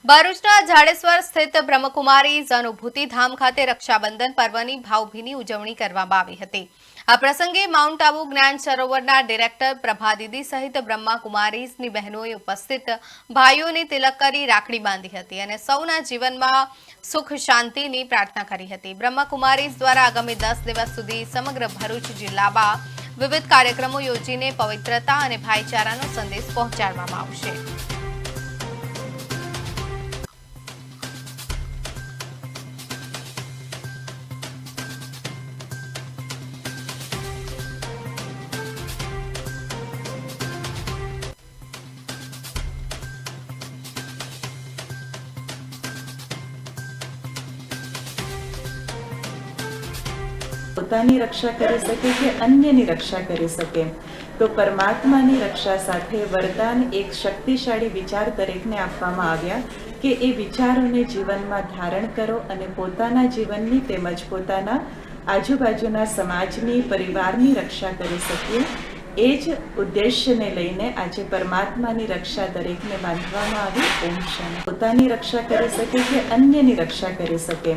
ભરૂચના જાડેશ્વર સ્થિત બ્રહ્મકુમારી અનુભૂતિ ધામ ખાતે રક્ષાબંધન પર્વની ભાવભીની ઉજવણી કરવામાં આવી હતી। આ પ્રસંગે માઉન્ટ આબુ જ્ઞાન સરોવરના ડિરેક્ટર પ્રભાદીદી સહિત બ્રહ્મકુમારીઝની બહેનોએ ઉપસ્થિત ભાઈઓને તિલક કરી રાખડી બાંધી હતી અને સૌના જીવનમાં સુખ શાંતિની પ્રાર્થના કરી હતી। બ્રહ્મકુમારીઝ દ્વારા આગામી 10 દિવસ સુધી સમગ્ર ભરૂચ જિલ્લામાં વિવિધ કાર્યક્રમો યોજીને પવિત્રતા અને ભાઈચારાનો સંદેશ પહોંચાડવામાં આવશે। પોતાની રક્ષા કરી શકે કે અન્યની રક્ષા કરી શકે, તો પરમાત્માની રક્ષા સાથે વરદાન એક શક્તિશાળી વિચાર દરેકને આપવામાં આવ્યા કે એ વિચારોને જીવનમાં ધારણ કરો અને પોતાના જીવનની તેમજ પોતાના આજુબાજુના સમાજની, પરિવારની રક્ષા કરી શકીએ। એ જ ઉદ્દેશ્યને લઈને આજે પરમાત્માની રક્ષા દરેકને બાંધવામાં આવી। ઓમ શાંતિ। પોતાની રક્ષા કરી શકે કે અન્યની રક્ષા કરી શકે,